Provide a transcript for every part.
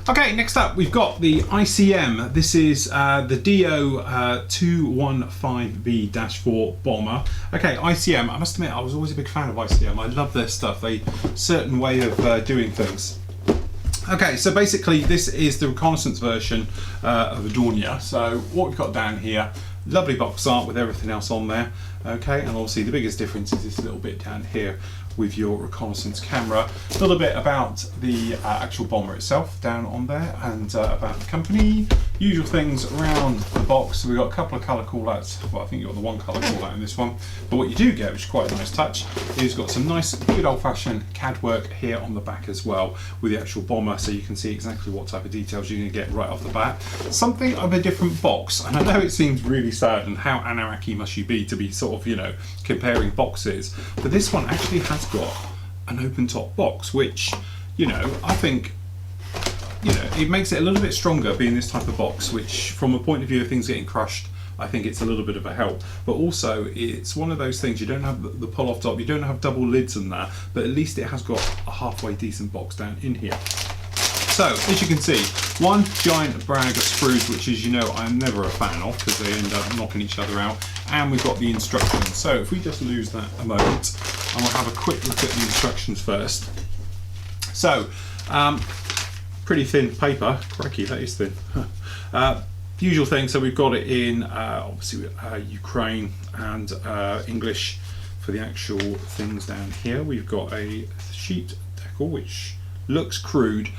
Okay, next up we've got the ICM. This is the Do 215V-4 bomber. Okay, ICM, I must admit I was always a big fan of ICM. I love their stuff, a certain way of doing things. Okay, so basically this is the reconnaissance version of Adornia. So what we've got down here, lovely box art with everything else on there. Okay, and obviously the biggest difference is this little bit down here with your reconnaissance camera. A little bit about the actual bomber itself down on there, and about the company. Usual things around the box. So we've got a couple of colour callouts. Well, I think you've got the one colour callout in this one. But what you do get, which is quite a nice touch, is got some nice, good old-fashioned CAD work here on the back as well with the actual bomber, so you can see exactly what type of details you're going to get right off the bat. Something of a different box, and I know it seems really sad, and how anarchy must you be to be sort of, you know, comparing boxes, but this one actually has got an open top box, which, you know, I think, you know, it makes it a little bit stronger being this type of box, which from a point of view of things getting crushed, I think it's a little bit of a help. But also it's one of those things, you don't have the pull off top, you don't have double lids and that, but at least it has got a halfway decent box down in here. So as you can see, one giant brag of sprues, which, as you know, I'm never a fan of because they end up knocking each other out. And we've got the instructions. So if we just lose that a moment, and we'll have a quick look at the instructions first. So, pretty thin paper. Crikey, that is thin. Usual thing, so we've got it in obviously Ukraine and English for the actual things down here. We've got a sheet decal, which looks crude.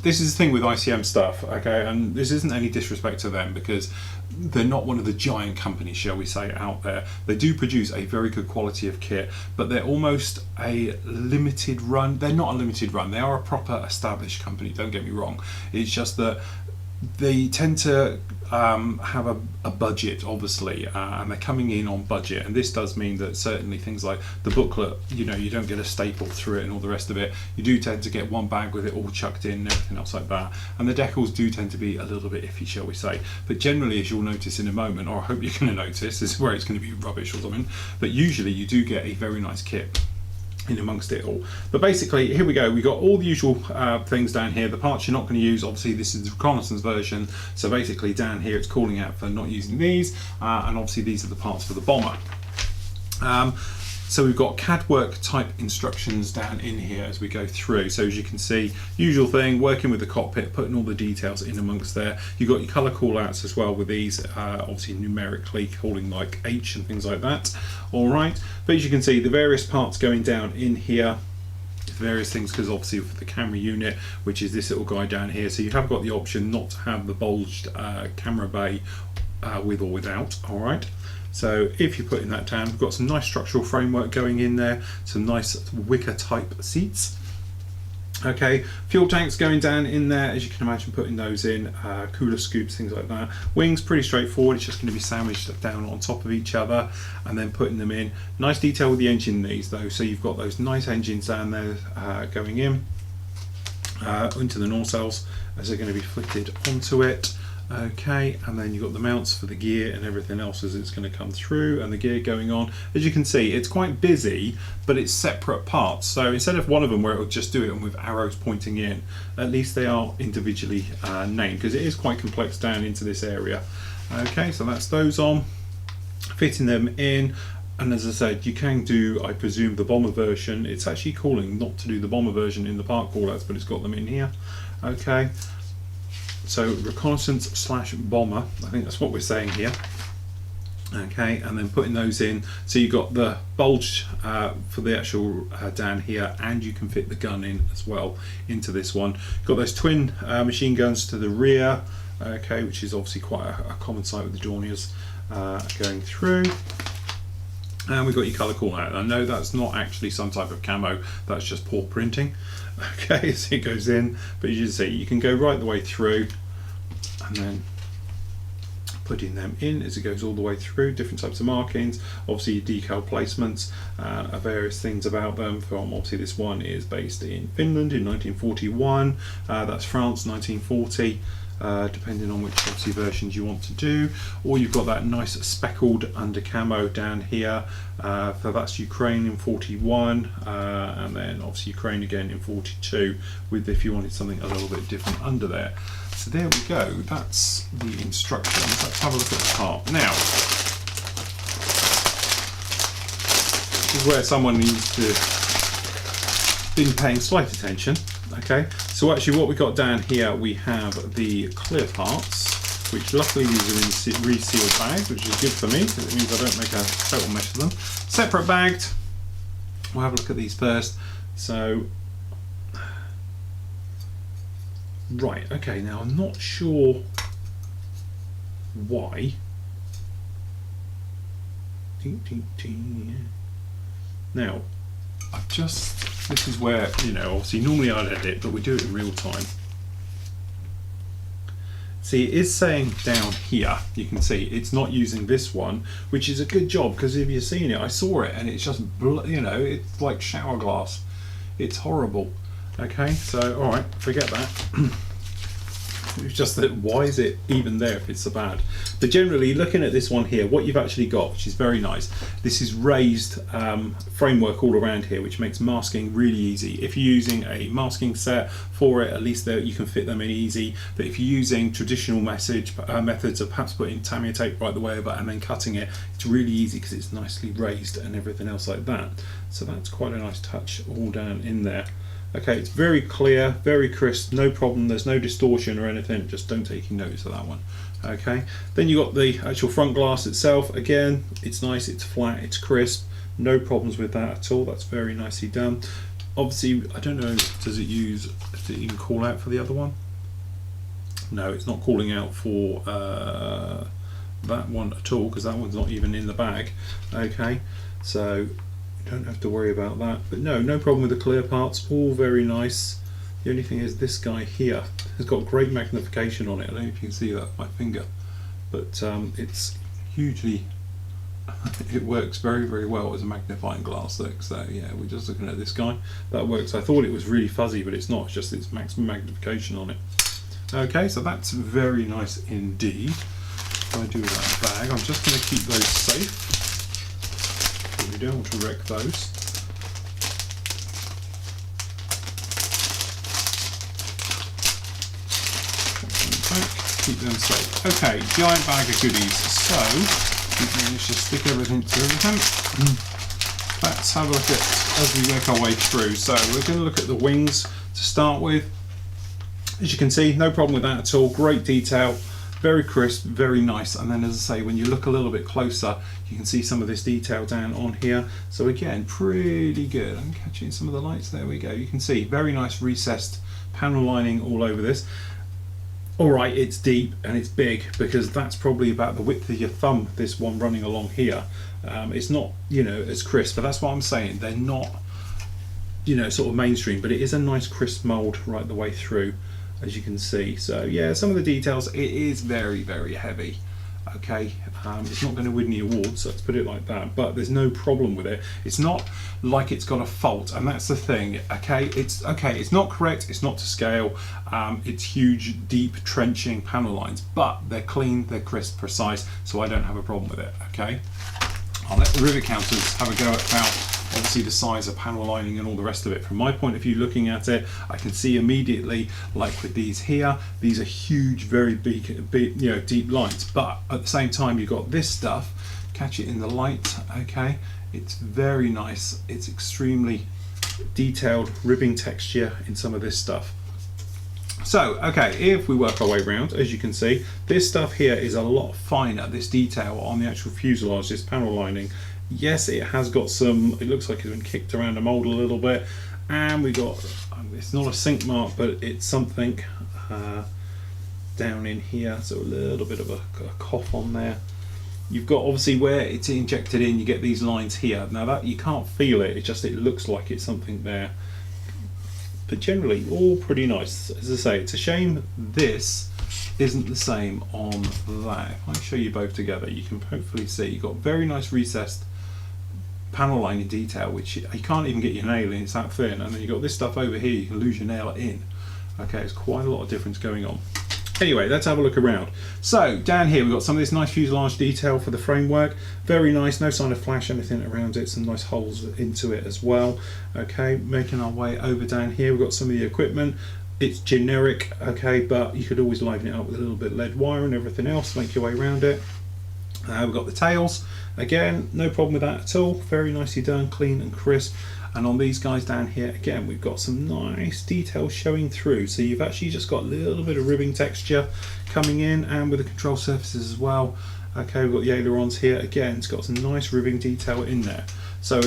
This is the thing with ICM stuff, okay, and this isn't any disrespect to them because they're not one of the giant companies, shall we say, out there. They do produce a very good quality of kit, but they're almost a limited run. They're not a limited run, they are a proper established company, don't get me wrong. It's just that they tend to have a budget, obviously, and they're coming in on budget, and this does mean that certainly things like the booklet, you know, you don't get a staple through it and all the rest of it. You do tend to get one bag with it all chucked in and everything else like that, and the decals do tend to be a little bit iffy, shall we say. But generally, as you'll notice in a moment, or I hope you're going to notice, this is where it's going to be rubbish or something, but usually you do get a very nice kit in amongst it all. But basically, here we go, we got all the usual things down here. The parts you're not going to use, obviously this is the reconnaissance version, so basically down here it's calling out for not using these, and obviously these are the parts for the bomber. So we've got CAD work type instructions down in here as we go through. So as you can see, usual thing, working with the cockpit, putting all the details in amongst there. You've got your colour callouts as well with these, obviously numerically calling like H and things like that. All right, but as you can see, the various parts going down in here, various things, because obviously for the camera unit, which is this little guy down here, so you have got the option not to have the bulged camera bay with or without. All right. So if you're putting that down, we've got some nice structural framework going in there, some nice wicker type seats. Okay, fuel tanks going down in there, as you can imagine, putting those in, cooler scoops, things like that. Wings, pretty straightforward, it's just going to be sandwiched down on top of each other and then putting them in. Nice detail with the engine these though, so you've got those nice engines down there going in into the nacelles as they're going to be fitted onto it. Okay, and then you've got the mounts for the gear and everything else as it's going to come through, and the gear going on. As you can see, it's quite busy, but it's separate parts. So instead of one of them where it'll just do it with arrows pointing in, at least they are individually named, because it is quite complex down into this area. Okay, so that's those on, fitting them in. And as I said, you can do, I presume, the bomber version. It's actually calling not to do the bomber version in the part callouts, but it's got them in here. Okay. So reconnaissance slash bomber, I think that's what we're saying here. Okay, and then putting those in, so you've got the bulge for the actual down here, and you can fit the gun in as well into this one. You've got those twin machine guns to the rear, okay, which is obviously quite a common sight with the Dorniers going through. And we've got your colour call out. I know that's not actually some type of camo, that's just poor printing. Okay, so it goes in, but as you can see, you can go right the way through and then putting them in as it goes all the way through. Different types of markings, obviously decal placements, various things about them. From obviously this one is based in Finland in 1941, that's France 1940. depending on which obviously versions you want to do. Or you've got that nice speckled under camo down here, so that's Ukraine in 41, and then obviously Ukraine again in 42, with if you wanted something a little bit different under there. So there we go, that's the instructions. Let's have a look at the part. Now, this is where someone needs to been paying slight attention. Okay, so actually what we got down here, we have the clear parts, which luckily these are in resealed bags, which is good for me because it means I don't make a total mess of them. Separate bagged. We'll have a look at these first. So, right, okay, now I'm not sure why. Now, this is where, you know, obviously normally I'd edit, but we do it in real time. See, it is saying down here, you can see it's not using this one, which is a good job, because if you've seen it, I saw it and it's just, you know, it's like shower glass. It's horrible. Okay, so all right, forget that. It's just that, why is it even there if it's so bad? But generally, looking at this one here, what you've actually got, which is very nice, this is raised framework all around here, which makes masking really easy. If you're using a masking set for it, at least there you can fit them in easy. But if you're using traditional methods of perhaps putting Tamiya tape right the way over and then cutting it, it's really easy because it's nicely raised and everything else like that. So that's quite a nice touch all down in there. Okay, it's very clear, very crisp, no problem, there's no distortion or anything, just don't take any notice of that one. Okay, then you got the actual front glass itself. Again, it's nice, it's flat, it's crisp, no problems with that at all. That's very nicely done. Obviously, I don't know, does it even call out for the other one? No, it's not calling out for that one at all, because that one's not even in the bag. Okay, so don't have to worry about that. But no problem with the clear parts, all very nice. The only thing is this guy here has got great magnification on it. I don't know if you can see that with my finger, but it's hugely it works very, very well as a magnifying glass. So yeah, we're just looking at this guy, that works. I thought it was really fuzzy, but it's not, it's just its maximum magnification on it. Okay, so that's very nice indeed. What do I do with that bag? I'm just going to keep those safe. We don't want to wreck those. Keep them safe. Okay, giant bag of goodies. So we can just stick everything to everything. Let's have a look at as we work our way through. So we're going to look at the wings to start with. As you can see, no problem with that at all. Great detail. Very crisp, very nice, and then as I say, when you look a little bit closer, you can see some of this detail down on here. So again, pretty good. I'm catching some of the lights, there we go. You can see very nice recessed panel lining all over this. Alright, it's deep and it's big, because that's probably about the width of your thumb, this one running along here. It's not, you know, as crisp, but that's what I'm saying. They're not, you know, sort of mainstream, but it is a nice crisp mould right the way through, as you can see. So yeah, some of the details, it is very, very heavy. Okay, it's not going to win the awards, so let's put it like that, but there's no problem with it. It's not like it's got a fault, and that's the thing. Okay, it's not correct, it's not to scale, it's huge, deep, trenching panel lines, but they're clean, they're crisp, precise, so I don't have a problem with it. Okay, I'll let the rivet counters have a go at how obviously the size of panel lining and all the rest of it. From my point of view, looking at it, I can see immediately, like with these here, these are huge, very big, you know, deep lines. But at the same time, you've got this stuff. Catch it in the light. Okay, it's very nice. It's extremely detailed ribbing texture in some of this stuff. So, okay, if we work our way around, as you can see, this stuff here is a lot finer. This detail on the actual fuselage, this panel lining. Yes, it has got some, it looks like it's been kicked around a mould a little bit, and we got, it's not a sink mark, but it's something down in here, so a little bit of a cough on there. You've got obviously where it's injected in, you get these lines here. Now that you can't feel it, it's just, it looks like it's something there. But generally, all pretty nice. As I say, it's a shame this isn't the same on that. If I show you both together, you can hopefully see you've got very nice recessed panel lining detail, which you can't even get your nail in, it's that thin, and then you've got this stuff over here, you can lose your nail in. Okay, it's quite a lot of difference going on. Anyway, let's have a look around. So down here we've got some of this nice fuselage detail for the framework. Very nice, no sign of flash, anything around it, some nice holes into it as well. Okay, making our way over down here, we've got some of the equipment. It's generic, okay, but you could always liven it up with a little bit of lead wire and everything else, make your way around it. We've got the tails, again, no problem with that at all, very nicely done, clean and crisp. And on these guys down here, again, we've got some nice details showing through. So you've actually just got a little bit of ribbing texture coming in, and with the control surfaces as well. Okay, we've got the ailerons here. Again, it's got some nice ribbing detail in there. So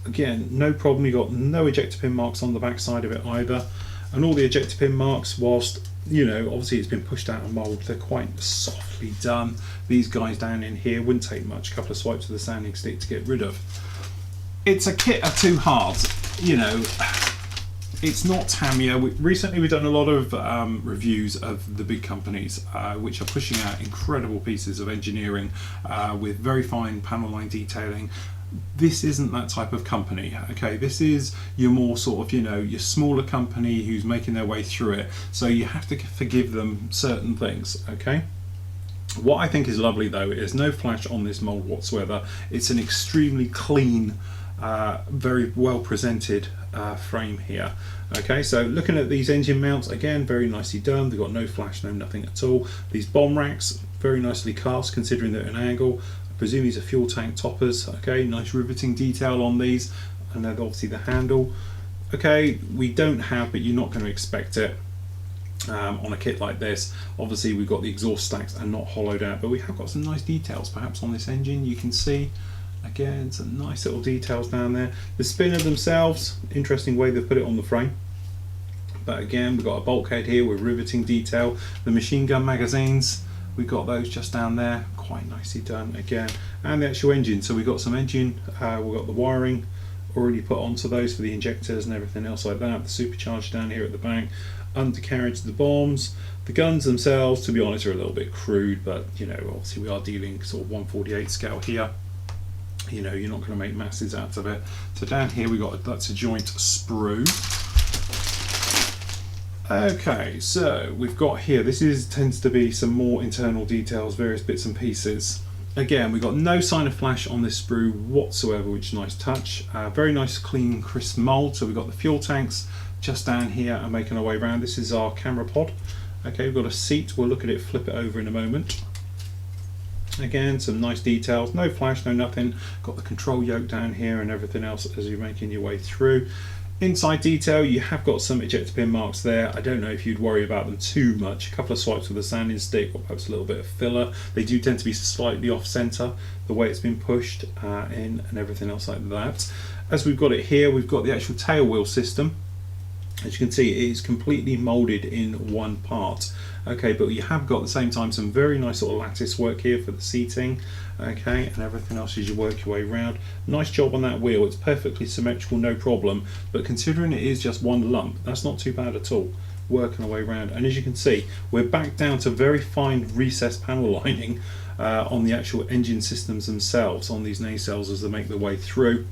again, no problem. You've got no ejector pin marks on the back side of it either. And all the ejector pin marks, whilst, you know, obviously it's been pushed out of mould, they're quite softly done. These guys down in here wouldn't take much, a couple of swipes with a sanding stick to get rid of. It's a kit of two halves, you know, it's not Tamiya. Recently we've done a lot of reviews of the big companies which are pushing out incredible pieces of engineering with very fine panel line detailing. This isn't that type of company, okay? This is your more sort of, you know, your smaller company who's making their way through it, so you have to forgive them certain things, okay? What I think is lovely though is no flash on this mold whatsoever. It's an extremely clean, very well presented frame here. Okay, so looking at these engine mounts, again, very nicely done. They've got no flash, no nothing at all. These bomb racks, very nicely cast considering they're at an angle. I presume these are fuel tank toppers. Okay, nice riveting detail on these, and then obviously the handle. Okay, we don't have, but you're not going to expect it on a kit like this. Obviously we've got the exhaust stacks and not hollowed out, but we have got some nice details perhaps on this engine. You can see again some nice little details down there. The spinner themselves, interesting way they put it on the frame, but again we've got a bulkhead here with riveting detail. The machine gun magazines, we've got those just down there, quite nicely done again, and the actual engine. So we've got some engine, we've got the wiring already put onto those for the injectors and everything else like that. The supercharger down here at the back, undercarriage of the bombs. The guns themselves, to be honest, are a little bit crude, but you know, obviously we are dealing sort of 1/48 scale here. You know, you're not going to make masses out of it. So down here we got, that's a joint sprue. Okay, so we've got here, this tends to be some more internal details, various bits and pieces. Again, we've got no sign of flash on this sprue whatsoever, which is a nice touch. Very nice, clean, crisp mold. So we've got the fuel tanks just down here and making our way around. This is our camera pod. Okay, we've got a seat. We'll look at it, flip it over in a moment. Again, some nice details. No flash, no nothing. Got the control yoke down here and everything else as you're making your way through. Inside detail, you have got some ejector pin marks there. I don't know if you'd worry about them too much. A couple of swipes with a sanding stick, or perhaps a little bit of filler. They do tend to be slightly off center, the way it's been pushed in and everything else like that. As we've got it here, we've got the actual tail wheel system. As you can see, it is completely molded in one part. Okay, but you have got at the same time some very nice sort of lattice work here for the seating, okay, and everything else as you work your way around. Nice job on that wheel. It's perfectly symmetrical, no problem, but considering it is just one lump, that's not too bad at all, working our way around. And as you can see, we're back down to very fine recessed panel lining on the actual engine systems themselves, on these nacelles as they make their way through.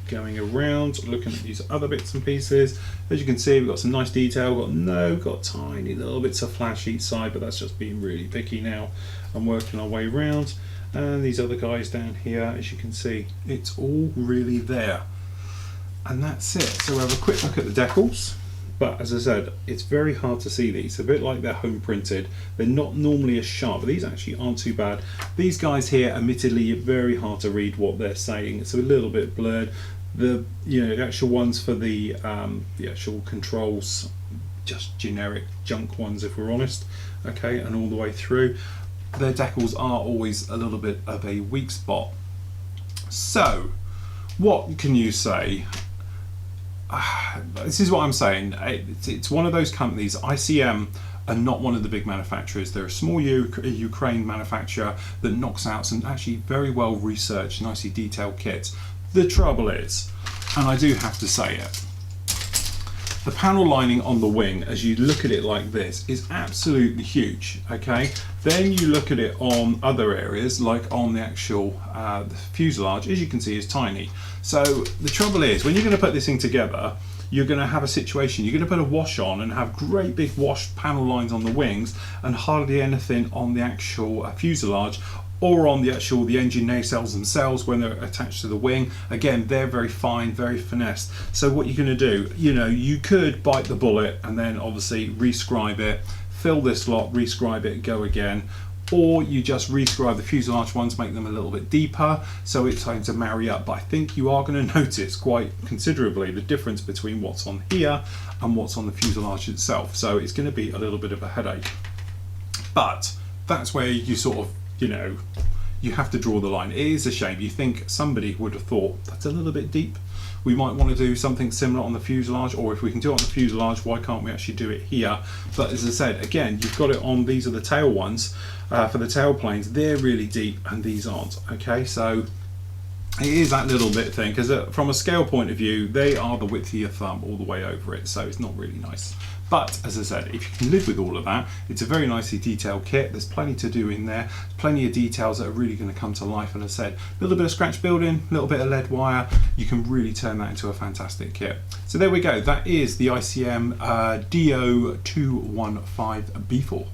Going around, looking at these other bits and pieces. As you can see, we've got some nice detail. Got tiny little bits of flash each side, but that's just being really picky now. I'm working our way around, and these other guys down here, as you can see, it's all really there, and that's it. So we'll have a quick look at the decals. But as I said, it's very hard to see these. A bit like they're home printed. They're not normally as sharp, but these actually aren't too bad. These guys here, admittedly, very hard to read what they're saying. It's a little bit blurred. The actual ones for the actual controls, just generic junk ones, if we're honest. Okay, and all the way through, their decals are always a little bit of a weak spot. So, what can you say? This is what I'm saying. It's one of those companies. ICM are not one of the big manufacturers. They're a small Ukraine manufacturer that knocks out some actually very well researched, nicely detailed kits. The trouble is, and I do have to say it, the panel lining on the wing, as you look at it like this, is absolutely huge. Okay, then you look at it on other areas, like on the actual the fuselage, as you can see, is tiny. So the trouble is, when you're going to put this thing together, you're going to have a situation, you're going to put a wash on and have great big wash panel lines on the wings and hardly anything on the actual fuselage, or on the engine nacelles themselves when they're attached to the wing. Again, they're very fine, very finessed. So what you're going to do, you could bite the bullet and then obviously rescribe it, fill this lot, rescribe it, go again, or you just rescribe the fuselage ones, make them a little bit deeper, so it's going to marry up. But I think you are going to notice quite considerably the difference between what's on here and what's on the fuselage itself. So it's going to be a little bit of a headache. But that's where you sort of, you have to draw the line. It is a shame. You think somebody would have thought that's a little bit deep. We might want to do something similar on the fuselage, or if we can do it on the fuselage, why can't we actually do it here? But as I said, again, you've got it on, these are the tail ones for the tail planes. They're really deep and these aren't. Okay, so it is that little bit thing, because from a scale point of view, they are the width of your thumb all the way over it, so it's not really nice. But as I said, if you can live with all of that, it's a very nicely detailed kit. There's plenty to do in there, plenty of details that are really going to come to life. And as I said, a little bit of scratch building, a little bit of lead wire, you can really turn that into a fantastic kit. So there we go, that is the ICM Do 215B4.